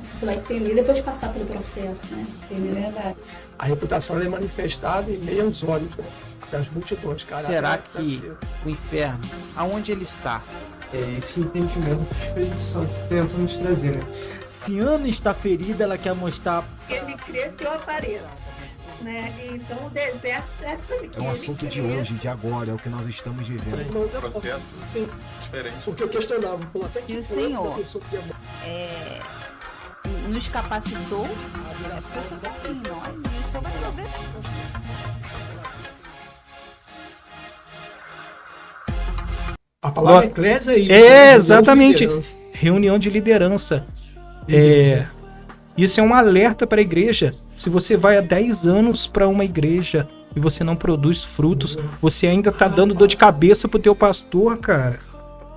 Você vai entender depois de passar pelo processo, né? Entendeu? Verdade. A reputação ela é manifestada em meio aos olhos, né, das multidões, cara. Será que o inferno, aonde ele está? Esse entendimento que o Espírito Santo tenta nos trazer, né? Se Ana está ferida, ela quer mostrar. Ele crê que eu apareça. Né? Então o deserto serve para ele. É um assunto de hoje, de agora, é o que nós estamos vivendo. Mas Um processo sim, diferente. porque eu questionava. Se o Senhor nos capacitou, é porque o Senhor está em nós e o Senhor vai resolver. A palavra eclésia é isso. Exatamente. Reunião de liderança. Isso é um alerta para a igreja. Se você vai há 10 anos para uma igreja e você não produz frutos, você ainda tá dando dor de cabeça pro teu pastor, cara.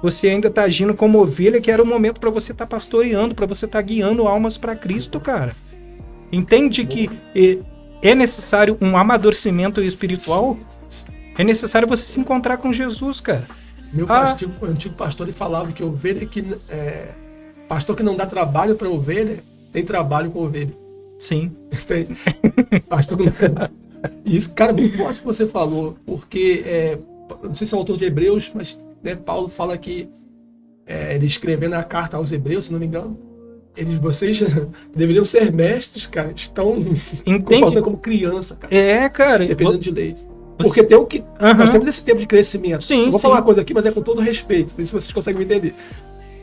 Você ainda tá agindo como ovelha, que era o momento para você estar pastoreando, para você estar guiando almas para Cristo, cara. Entende que é necessário um amadurecimento espiritual? É necessário você se encontrar com Jesus, cara. Meu antigo pastor, ele falava que ovelha pastor que não dá trabalho para ovelha, tem trabalho com ovelha. Sim. Entende? Pastor que não... Isso, cara, bem forte que você falou, porque, não sei se é o autor de Hebreus, mas Paulo fala que ele escrevendo a carta aos Hebreus, se não me engano, vocês deveriam ser mestres, cara, estão comportando como criança, cara. Cara. Dependendo de lei. Porque tem o que. Nós temos esse tempo de crescimento. Sim, eu vou falar uma coisa aqui, mas é com todo respeito, por isso vocês conseguem me entender.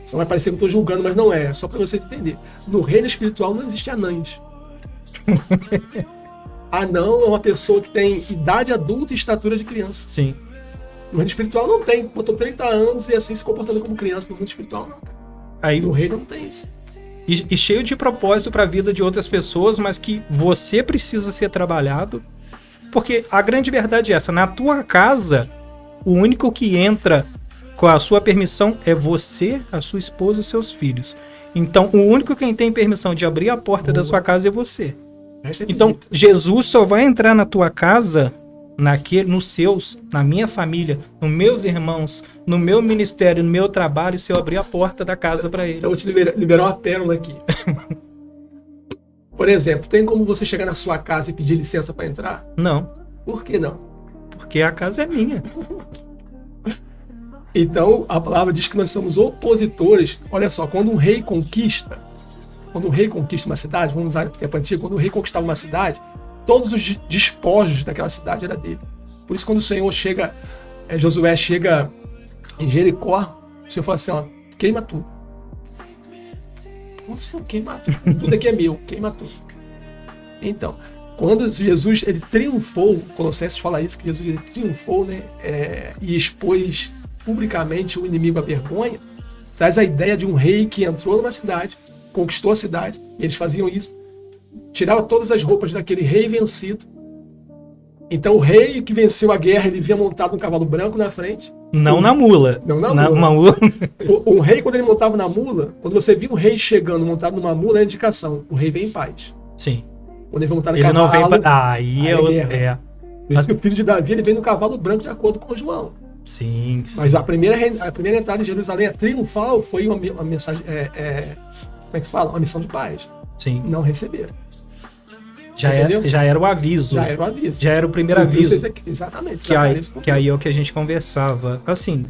Só vai parecer que eu estou julgando, mas não é. Só para você entender. No reino espiritual não existe anãs. Anão é uma pessoa que tem idade adulta e estatura de criança. Sim. No reino espiritual não tem. Botou 30 anos e assim se comportando como criança. No mundo espiritual não. Aí, no reino não tem isso. E cheio de propósito para a vida de outras pessoas, mas que você precisa ser trabalhado. Porque a grande verdade é essa. Na tua casa, o único que entra com a sua permissão é você, a sua esposa e os seus filhos. Então, o único quem tem permissão de abrir a porta da sua casa é você. Então, Jesus só vai entrar na tua casa, nos seus, na minha família, nos meus irmãos, no meu ministério, no meu trabalho, se eu abrir a porta da casa para ele. Eu vou te liberar uma pérola aqui. Por exemplo, tem como você chegar na sua casa e pedir licença para entrar? Não. Por que não? Porque a casa é minha. Então, a palavra diz que nós somos opositores. Olha só, quando um rei conquista uma cidade, vamos usar o tempo antigo, quando o rei conquistava uma cidade, todos os despojos daquela cidade era dele. Por isso, quando o Senhor chega, Josué chega em Jericó, o Senhor fala assim, ó, queima tudo. Como assim, queima tudo? Tudo aqui é meu, queima tudo. Então, quando Jesus ele triunfou, Colossenses fala isso, que Jesus ele triunfou, né, e expôs publicamente o inimigo à vergonha, traz a ideia de um rei que entrou numa cidade, conquistou a cidade, e eles faziam isso, tirava todas as roupas daquele rei vencido. Então o rei que venceu a guerra, ele vinha montado num cavalo branco na frente. Não na mula. Não na mula. O rei, quando ele montava na mula, quando você via um rei chegando montado numa mula, é indicação, o rei vem em paz. Sim. Quando ele vai montar no ele cavalo, não vem aí é guerra. Por isso que o filho de Davi ele vem no cavalo branco de acordo com João. Sim. Mas a primeira entrada em Jerusalém, a triunfal, foi uma mensagem, como é que se fala? Uma missão de paz. Sim. Não receberam. Já era o aviso. Já era o aviso. Já era o primeiro aviso. Exatamente. Que aí é o que a gente conversava. Assim,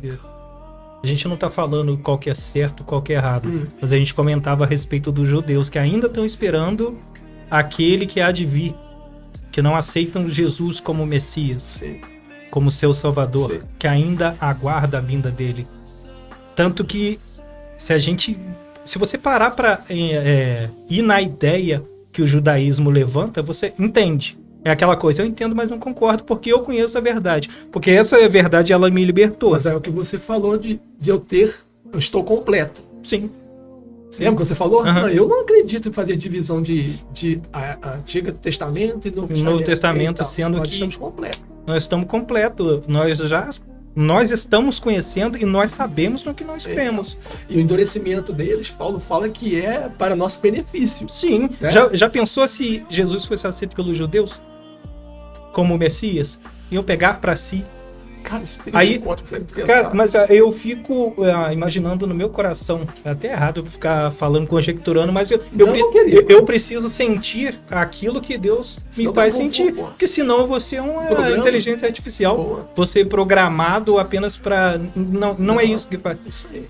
a gente não tá falando qual que é certo, qual que é errado. Mas a gente comentava a respeito dos judeus que ainda estão esperando aquele que há de vir. Que não aceitam Jesus como Messias. Sim. Como seu Salvador. Sim. Que ainda aguarda a vinda dele. Tanto que se você parar para ir na ideia que o judaísmo levanta, você entende. É aquela coisa, eu entendo, mas não concordo, porque eu conheço a verdade. Porque essa verdade, ela me libertou. Mas é o que você falou de eu estou completo. Sim. Lembra que você falou? Não, eu não acredito em fazer divisão de Antigo Testamento e Novo Testamento, sendo nós que estamos completos. Nós estamos completos. Nós estamos conhecendo e nós sabemos no que nós cremos. E o endurecimento deles, Paulo fala que é para nosso benefício. Sim. Né? Já pensou se Jesus fosse aceito pelos judeus como Messias? Iam pegar para si Cara, você tem Aí, que cara, mas eu fico imaginando no meu coração, é até errado eu ficar falando, conjecturando, mas eu preciso sentir aquilo que Deus me faz sentir, porque senão eu vou ser uma inteligência artificial, vou ser programado apenas para... Não é isso que faz.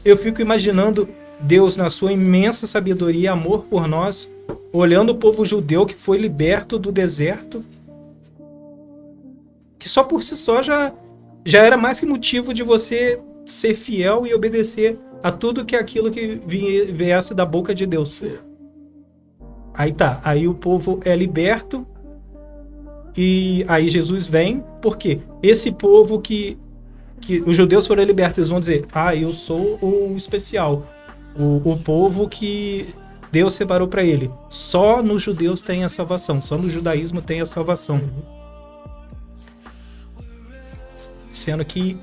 Eu fico imaginando Deus, na sua imensa sabedoria e amor por nós, olhando o povo judeu que foi liberto do deserto, que só por si só já era mais que motivo de você ser fiel e obedecer a tudo que aquilo que viesse da boca de Deus. Sim. Aí o povo é liberto e aí Jesus vem, porque esse povo que os judeus foram libertos, eles vão dizer, eu sou o especial, o povo que Deus separou para ele. Só nos judeus tem a salvação, só no judaísmo tem a salvação. Sendo que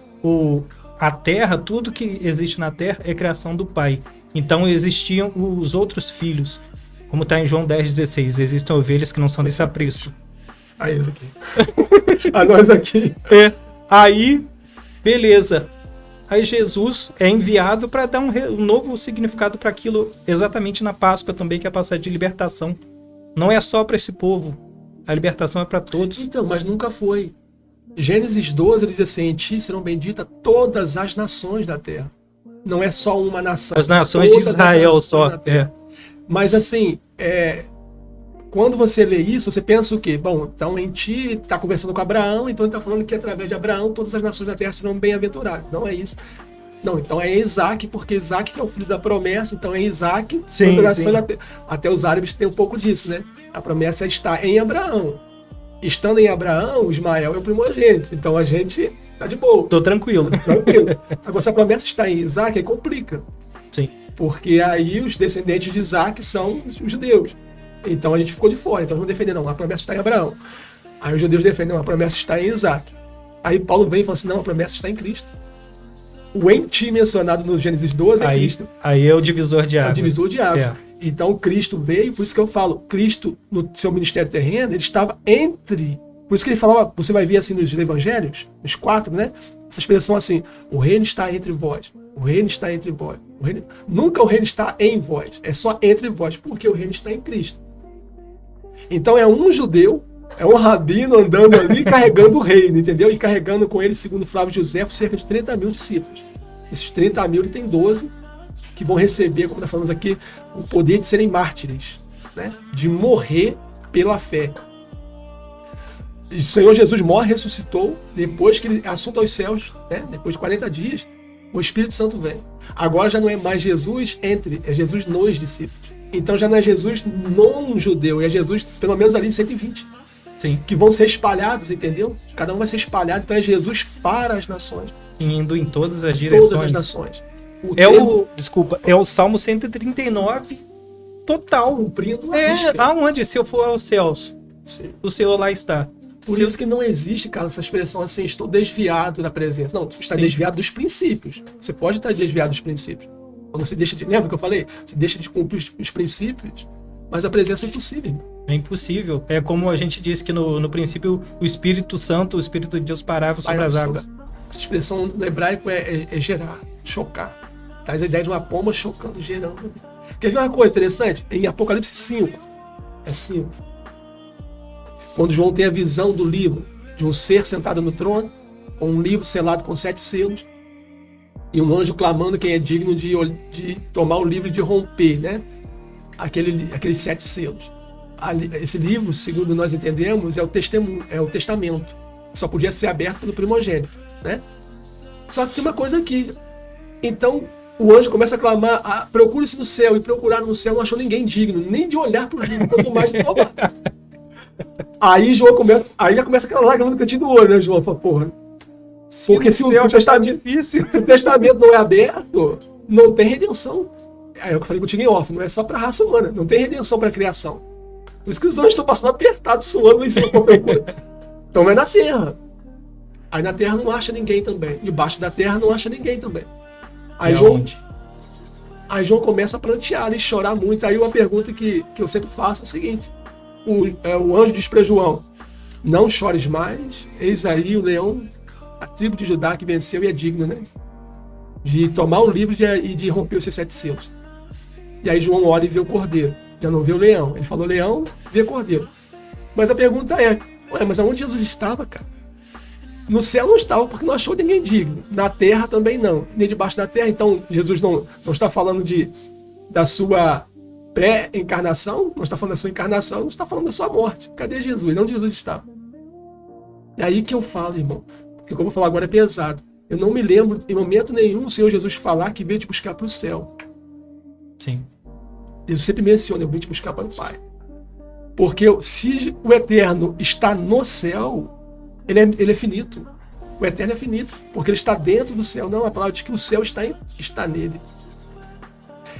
a terra, tudo que existe na terra é criação do Pai. Então existiam os outros filhos, como está em João 10,16. Existem ovelhas que não são desse aprisco. Aí, isso aqui. A nós aqui. Aí, beleza. Aí Jesus é enviado para dar um novo significado para aquilo, exatamente na Páscoa também, que é a passagem de libertação. Não é só para esse povo. A libertação é para todos. Então, mas nunca foi. Gênesis 12, ele diz assim, em ti serão benditas todas as nações da terra. Não é só uma nação. As nações de Israel só. Mas assim, quando você lê isso, você pensa o quê? Bom, então em ti está conversando com Abraão, então ele está falando que através de Abraão todas as nações da terra serão bem-aventuradas. Não é isso. Não, então é Isaac, porque Isaac que é o filho da promessa, então é Isaac. Sim. Até os árabes têm um pouco disso, né? A promessa está em Abraão. Estando em Abraão, Ismael é o primogênito. Então a gente tá de boa. Tô tranquilo. Agora, se a promessa está em Isaac, aí complica. Sim. Porque aí os descendentes de Isaac são os judeus. Então a gente ficou de fora. Então vamos defender, não, a promessa está em Abraão. Aí os judeus defendem, não, a promessa está em Isaac. Aí Paulo vem e fala assim, não, a promessa está em Cristo. O em ti mencionado no Gênesis 12 é Cristo. Aí é o divisor de água. É o divisor de água. Então Cristo veio, por isso que eu falo, Cristo no seu ministério terreno, ele estava entre, por isso que ele falava, você vai ver assim nos evangelhos, nos 4, né? Essa expressão assim, o reino está entre vós, o reino está entre vós. Nunca o reino está em vós, é só entre vós, porque o reino está em Cristo. Então é um judeu, é um rabino andando ali carregando o reino, entendeu? E carregando com ele, segundo Flávio José, cerca de 30 mil discípulos. Esses 30 mil, ele tem 12 que vão receber, como nós falamos aqui, o poder de serem mártires, né? De morrer pela fé. E o Senhor Jesus morre, ressuscitou, depois que ele assunta aos céus, né? Depois de 40 dias, o Espírito Santo vem. Agora já não é mais Jesus é Jesus nos discípulos. Então já não é Jesus num judeu, é Jesus pelo menos ali de 120. Sim. Que vão ser espalhados, entendeu? Cada um vai ser espalhado, então é Jesus para as nações. Indo em todas as direções. Todas as nações. É o Salmo 139 total. Cumprindo aonde? Se eu for aos céus, sim, o Senhor lá está. Por isso que não existe, cara, essa expressão assim, estou desviado da presença. Não, está desviado dos princípios. Você pode estar desviado dos princípios. Quando você deixa de... Lembra que eu falei? Você deixa de cumprir os princípios, mas a presença é impossível. É impossível. É como a gente disse que no princípio o Espírito Santo, o Espírito de Deus parava sobre as águas. Essa expressão no hebraico é gerar, chocar. Traz a ideia de uma pomba chocando, gerando. Quer ver uma coisa interessante? Em Apocalipse 5, é 5. Quando João tem a visão do livro, de um ser sentado no trono, com um livro selado com 7 selos, e um anjo clamando quem é digno de tomar o livro e de romper, né? Aqueles 7 selos. Esse livro, segundo nós entendemos, é o testemunho, é o testamento. Só podia ser aberto pelo primogênito, né? Só que tem uma coisa aqui. Então, o anjo começa a clamar, procure-se no céu, e procuraram no céu, não achou ninguém digno, nem de olhar para o livro, quanto mais de tomar. Aí já começa aquela lágrima no cantinho do olho, né, João? Fala, porra. Porque se o testamento não é aberto, não tem redenção. Aí é o que eu falei contigo em off, não é só para a raça humana, não tem redenção para a criação. Por isso que os anjos estão passando apertados, suando em cima da procura. Então é na terra. Aí na terra não acha ninguém também. Debaixo da terra não acha ninguém também. Aí João começa a prantear e chorar muito. Aí uma pergunta que eu sempre faço é o seguinte: o anjo diz para João, não chores mais, eis aí o leão, a tribo de Judá que venceu e é digna, né? De tomar o livro e de romper os seus 7 selos. E aí João olha e vê o cordeiro. Já não vê o leão. Ele falou leão, vê cordeiro. Mas a pergunta é, mas aonde Jesus estava, cara? No céu não estava, porque não achou ninguém digno. Na terra também não. Nem debaixo da terra. Então Jesus não está falando da sua pré-encarnação, não está falando da sua encarnação, não está falando da sua morte. Cadê Jesus? Onde Jesus estava? É aí que eu falo, irmão. Porque o que eu vou falar agora é pesado. Eu não me lembro, em momento nenhum, o Senhor Jesus falar que veio te buscar para o céu. Sim. Jesus sempre menciona, eu vim te buscar para o Pai. Porque se o eterno está no céu, ele é finito. O eterno é finito, porque ele está dentro do céu. Não, a palavra diz que o céu está nele.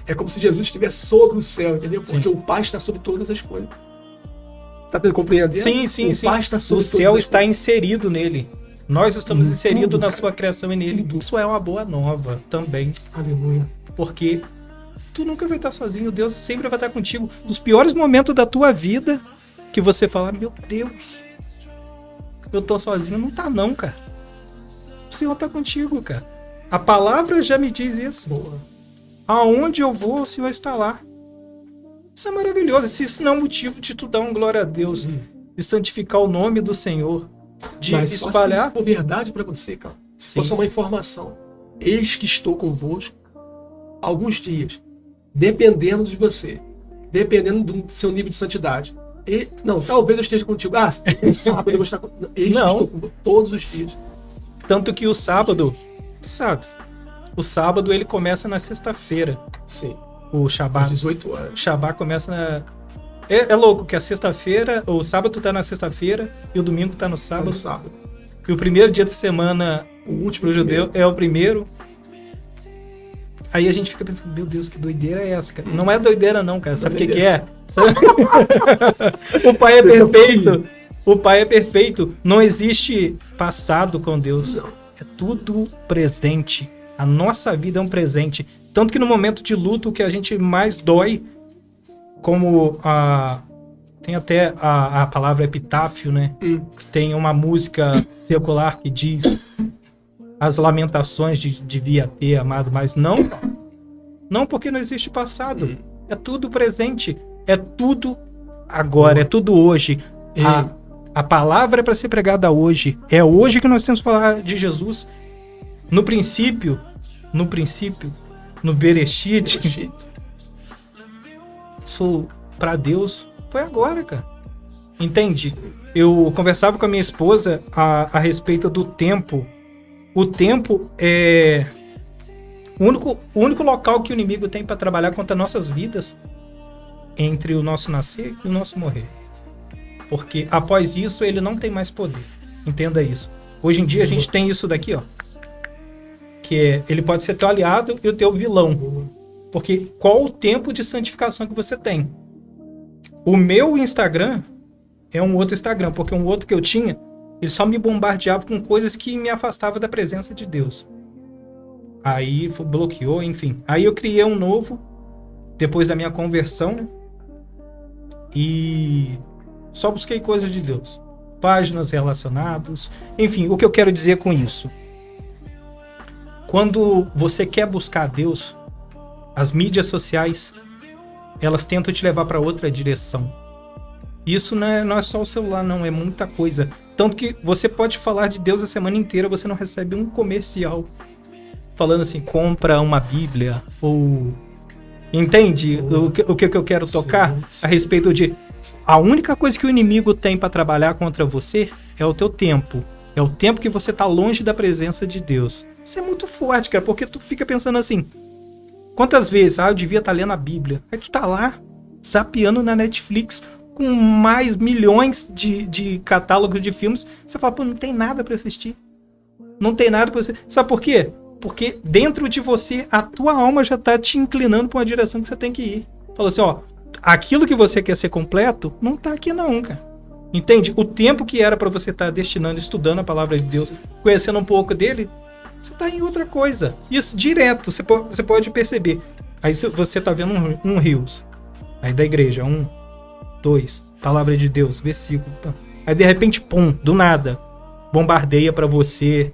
É como se Jesus estivesse sobre o céu, entendeu? Porque o Pai está sobre todas as coisas. Está tendo compreendendo? Sim. O Pai está sobre o céu todas as está coisas. inserido nele. Nós estamos inseridos tudo, na cara. sua criação e nele. Tudo. Isso é uma boa nova também. Aleluia. Porque tu nunca vai estar sozinho. Deus sempre vai estar contigo. Nos piores momentos da tua vida, que você fala, meu Deus, eu tô sozinho. Não tá não, cara. O Senhor tá contigo, cara. A palavra já me diz isso. Boa. Aonde eu vou, o Senhor está lá. Isso é maravilhoso. Se isso não é motivo de tu dar um glória a Deus, de santificar o nome do Senhor, de Mas só se espalhar. isso for verdade para você, cara. Se Sim. fosse uma informação. Eis que estou convosco alguns dias, dependendo de você, dependendo do seu nível de santidade. Não, talvez eu esteja contigo. No sábado eu vou estar contigo. Eis que estou convosco todos os dias. Tanto que o sábado, tu sabes, o sábado ele começa na sexta-feira. Sim. O Às Shabbat. 18 horas. O Shabbat começa na... É louco que a sexta-feira, o sábado tá na sexta-feira e o domingo tá no sábado. No sábado. E o primeiro dia da semana, o último judeu, é o primeiro. Aí a gente fica pensando, meu Deus, que doideira é essa, cara? Não é doideira não, cara. Sabe o que é? O Pai é perfeito. O Pai é perfeito. Não existe passado com Deus. Não. É tudo presente. A nossa vida é um presente. Tanto que no momento de luto, o que a gente mais dói, como tem até a palavra epitáfio, né? Que tem uma música secular que diz as lamentações devia ter amado, mas não. Não, porque não existe passado. É tudo presente. É tudo agora. É tudo hoje. A palavra é para ser pregada hoje. É hoje que nós temos que falar de Jesus. No princípio, no Bereshit, isso para Deus foi agora, cara. Entende? Eu conversava com a minha esposa a respeito do tempo. O tempo é o único local que o inimigo tem para trabalhar contra nossas vidas entre o nosso nascer e o nosso morrer. Porque após isso ele não tem mais poder. Entenda isso. Hoje em dia a gente tem isso daqui, ó. Que ele pode ser teu aliado e o teu vilão. Porque qual o tempo de santificação que você tem? O meu Instagram é um outro Instagram, porque um outro que eu tinha, ele só me bombardeava com coisas que me afastavam da presença de Deus. Aí bloqueou, enfim. Aí eu criei um novo, depois da minha conversão, né? E só busquei coisas de Deus. Páginas relacionadas. Enfim, o que eu quero dizer com isso? Quando você quer buscar Deus, as mídias sociais, elas tentam te levar para outra direção. Isso não é só o celular, não, é muita coisa. Tanto que você pode falar de Deus a semana inteira, você não recebe um comercial falando assim, compra uma Bíblia, ou... Entende o que eu quero tocar? Sim. A respeito de... A única coisa que o inimigo tem para trabalhar contra você é o teu tempo. É o tempo que você tá longe da presença de Deus. Isso é muito forte, cara, porque tu fica pensando assim, quantas vezes, eu devia estar lendo a Bíblia. Aí tu tá lá, zapeando na Netflix, com mais milhões de catálogos de filmes. Você fala, pô, não tem nada pra assistir. Não tem nada pra assistir. Sabe por quê? Porque dentro de você, a tua alma já tá te inclinando pra uma direção que você tem que ir. Fala assim, ó, aquilo que você quer ser completo, não tá aqui não, cara. Entende? O tempo que era pra você estar destinando, estudando a palavra de Deus, conhecendo um pouco dele, você tá em outra coisa. Isso direto, você pode perceber. Aí você tá vendo um Rios, aí da igreja, 1, 2, palavra de Deus, versículo. Tá. Aí de repente, pum, do nada, bombardeia pra você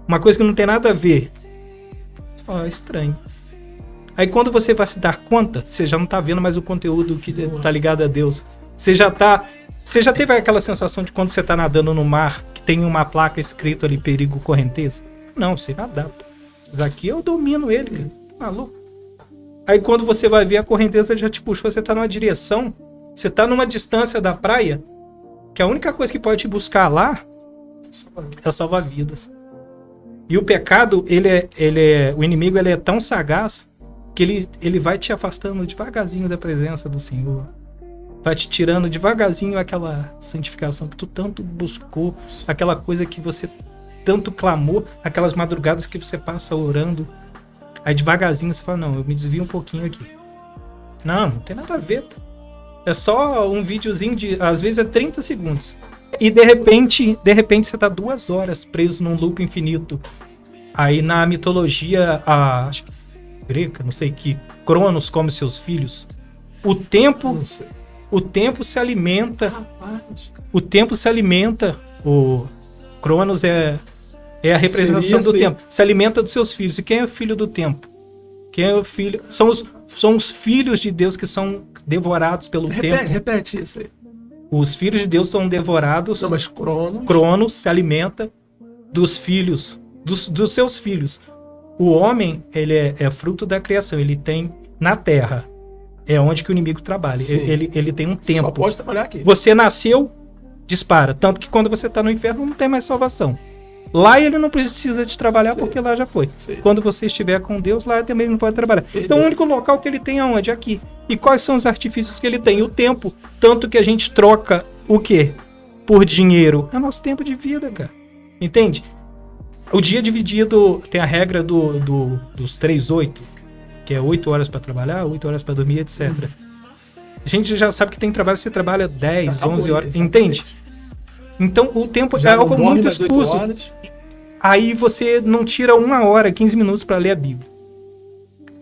uma coisa que não tem nada a ver. Você fala, estranho. Aí quando você vai se dar conta, você já não tá vendo mais o conteúdo que tá ligado a Deus. Você já teve aquela sensação de quando você tá nadando no mar, que tem uma placa escrito ali, perigo correnteza? Não, você nadar, pô. Mas aqui eu domino ele, cara. Maluco. Aí quando você vai ver, a correnteza já te puxou, você tá numa direção, você tá numa distância da praia, que a única coisa que pode te buscar lá é salvar vidas. E o pecado, o inimigo, ele é tão sagaz que ele vai te afastando devagarzinho da presença do Senhor. Vai te tirando devagarzinho aquela santificação que tu tanto buscou, aquela coisa que você tanto clamou, aquelas madrugadas que você passa orando. Aí devagarzinho você fala, não, eu me desvio um pouquinho aqui. Não tem nada a ver. É só um videozinho de, às vezes é 30 segundos. E de repente você tá 2 horas preso num loop infinito. Aí na mitologia acho que grega, não sei que, Cronos come seus filhos. O tempo se alimenta. O tempo se alimenta. O Cronos é a representação do tempo. Se alimenta dos seus filhos. E quem é o filho do tempo? Quem é o filho? São os filhos de Deus que são devorados pelo tempo. Repete isso aí. Os filhos de Deus são devorados. Não, mas Cronos se alimenta dos filhos, dos seus filhos. O homem, ele é fruto da criação. Ele tem na terra. É onde que o inimigo trabalha. Ele tem um tempo. Só pode trabalhar aqui. Você nasceu, dispara. Tanto que quando você está no inferno, não tem mais salvação. Lá ele não precisa de trabalhar porque lá já foi. Quando você estiver com Deus, lá também não pode trabalhar. Então o único local que ele tem é onde? Aqui. E quais são os artifícios que ele tem? O tempo. Tanto que a gente troca o quê? Por dinheiro. É nosso tempo de vida, cara. Entende? O dia dividido tem a regra dos 3/8, que é 8 horas para trabalhar, 8 horas para dormir, etc. A gente já sabe que tem trabalho, você trabalha 10, 11 horas. Entende? Então o tempo é algo muito escuso. Aí você não tira 1 hora, 15 minutos para ler a Bíblia.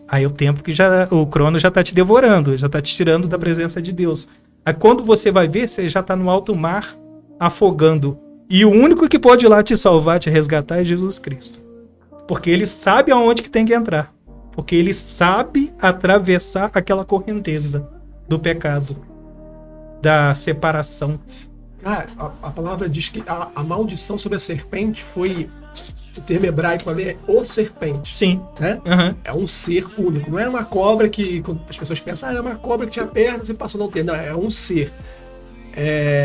Aí o tempo que o crono já tá te devorando, já tá te tirando da presença de Deus. Aí quando você vai ver, você já tá no alto mar, afogando. E o único que pode ir lá te salvar, te resgatar é Jesus Cristo. Porque ele sabe aonde que tem que entrar. Porque ele sabe atravessar aquela correnteza do pecado, da separação. Cara, a palavra diz que a maldição sobre a serpente foi, o termo hebraico ali é o serpente. Sim. Né? Uhum. É um ser único. Não é uma cobra que, quando as pessoas pensam, era uma cobra que tinha pernas e passou a não ter. Não, é um ser.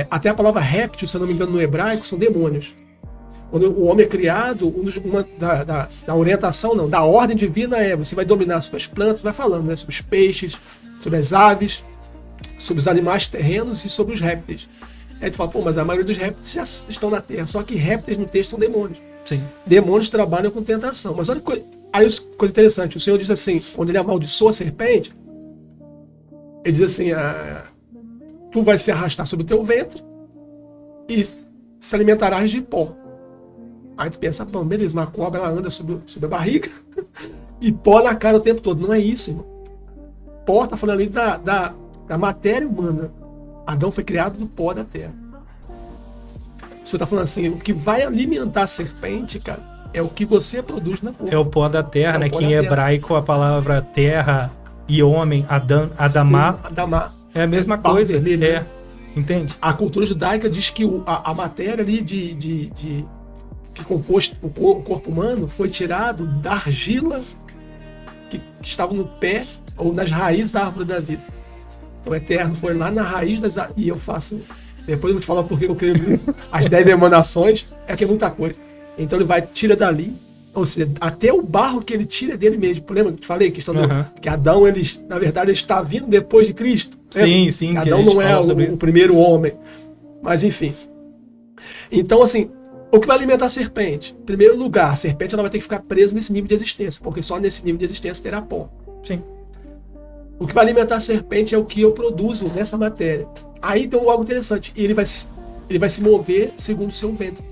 Até a palavra réptil, se eu não me engano, no hebraico, são demônios. Quando o homem é criado, da orientação, não, da ordem divina você vai dominar sobre as plantas, vai falando, né, sobre os peixes, sobre as aves, sobre os animais terrenos e sobre os répteis. Aí tu fala, mas a maioria dos répteis já estão na Terra, só que répteis no texto são demônios. Sim. Demônios trabalham com tentação. Mas olha coisa interessante, o Senhor diz assim, quando ele amaldiçoa a serpente, ele diz assim, tu vai se arrastar sobre o teu ventre e se alimentarás de pó. Aí tu pensa, beleza, uma cobra ela anda sobre a barriga e pó na cara o tempo todo. Não é isso, irmão. Pó tá falando ali da matéria humana. Adão foi criado do pó da terra. O Senhor tá falando assim, o que vai alimentar a serpente, cara, é o que você produz na boca. É o pó da terra, né? Que em hebraico a palavra terra e homem, Adamá. Sim, Adamá. É a mesma coisa. Vermelho, entende? A cultura judaica diz que a matéria ali que compôs o corpo humano foi tirado da argila que estava no pé ou nas raízes da árvore da vida. Então o Eterno foi lá na raiz e eu faço... Depois eu vou te falar por que eu creio nisso. As 10 emanações, que é muita coisa. Então ele tira dali, ou seja, até o barro que ele tira dele mesmo. Lembra que eu te falei? Que Adão, na verdade, ele está vindo depois de Cristo. Sim, sim. Adão não é o primeiro homem. Mas enfim. Então, assim, o que vai alimentar a serpente? Em primeiro lugar, a serpente ela vai ter que ficar presa nesse nível de existência, porque só nesse nível de existência terá pó. Sim. O que vai alimentar a serpente é o que eu produzo nessa matéria. Aí tem algo interessante. Ele vai se mover segundo o seu ventre,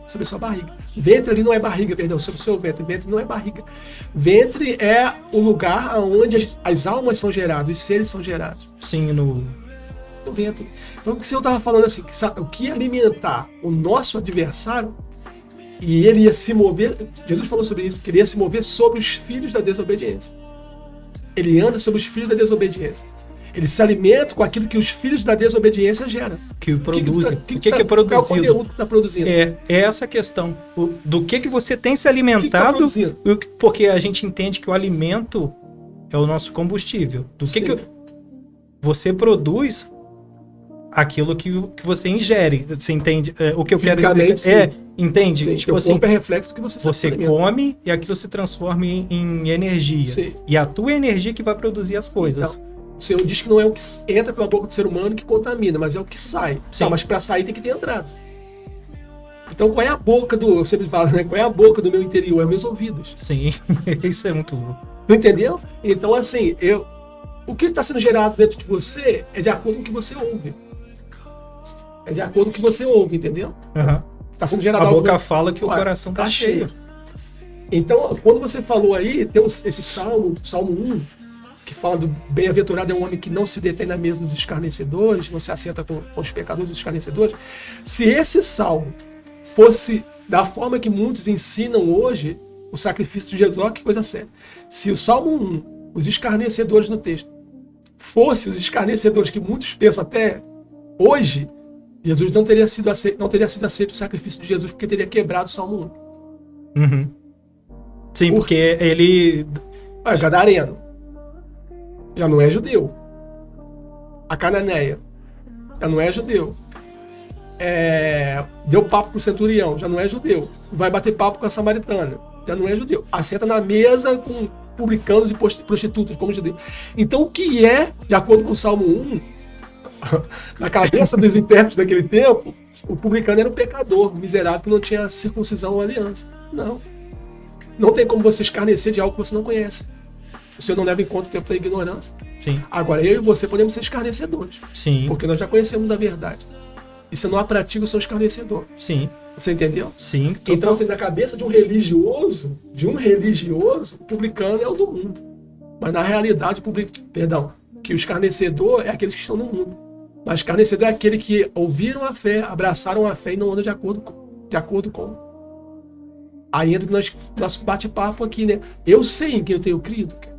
sobre a sua barriga. Ventre ali não é barriga, perdão, sobre o seu ventre. Ventre não é barriga. Ventre é o lugar onde as almas são geradas, os seres são gerados. Sim, no ventre. Então o que o Senhor estava falando assim, o que alimentar o nosso adversário E ele ia se mover, Jesus falou sobre isso, que ele ia se mover sobre os filhos da desobediência. Ele anda sobre os filhos da desobediência. Ele se alimenta com aquilo que os filhos da desobediência geram. Que produzem. O que é Qual é o produzido? conteúdo que está produzindo? É essa a questão. Do que você tem se O que tá alimentado, produzindo? porque a gente entende que o alimento é o nosso combustível. Do que Sim. você produz aquilo que você ingere. Você entende? O que eu quero dizer? Fisicamente, Entende? Sim, Tipo teu assim, corpo é reflexo do que você você alimenta. come e aquilo se transforma em energia. Sim. E a tua energia que vai produzir as coisas. Então, o Senhor diz que não é o que entra pela boca do ser humano que contamina, mas é o que sai. Sim. Tá, mas para sair tem que ter entrado. Então qual é a boca do... Eu sempre falo, né? Qual é a boca do meu interior? É meus ouvidos. Sim, isso é muito louco. Tu entendeu? Então assim, o que está sendo gerado dentro de você é de acordo com o que você ouve. É de acordo com o que você ouve, entendeu? Uhum. Está sendo gerado A algo... boca fala que o Ué, coração tá cheio. Então, quando você falou aí, tem esse Salmo 1, que fala do bem-aventurado é um homem que não se detém na mesa dos escarnecedores, não se assenta com os pecadores dos escarnecedores. Se esse salmo fosse da forma que muitos ensinam hoje, o sacrifício de Jesus, olha que coisa séria. Se o Salmo 1, os escarnecedores no texto, fosse os escarnecedores que muitos pensam até hoje, Jesus não teria sido aceito o sacrifício de Jesus, porque teria quebrado o Salmo 1. Uhum. Sim, porque ele... Gadareno já não é judeu. A Cananeia já não é judeu. Deu papo pro centurião, já não é judeu. Vai bater papo com a samaritana, já não é judeu. Assenta na mesa com publicanos e prostitutas como judeu. Então o que é, de acordo com o Salmo 1, na cabeça dos intérpretes daquele tempo, o publicano era um pecador, um miserável que não tinha circuncisão ou aliança. Não tem como você escarnecer de algo que você não conhece. O Senhor não leva em conta o tempo da ignorância. Sim. Agora, eu e você podemos ser escarnecedores. Sim. Porque nós já conhecemos a verdade. E se não há prática, eu sou escarnecedor. Sim. Você entendeu? Sim. Então, assim, na cabeça de um religioso, o publicano é o do mundo. Mas na realidade, que o escarnecedor é aqueles que estão no mundo. Mas escarnecedor é aquele que ouviram a fé, abraçaram a fé e não andam de acordo com. Aí entra o nosso bate-papo aqui, né? Eu sei em quem eu tenho crido, cara.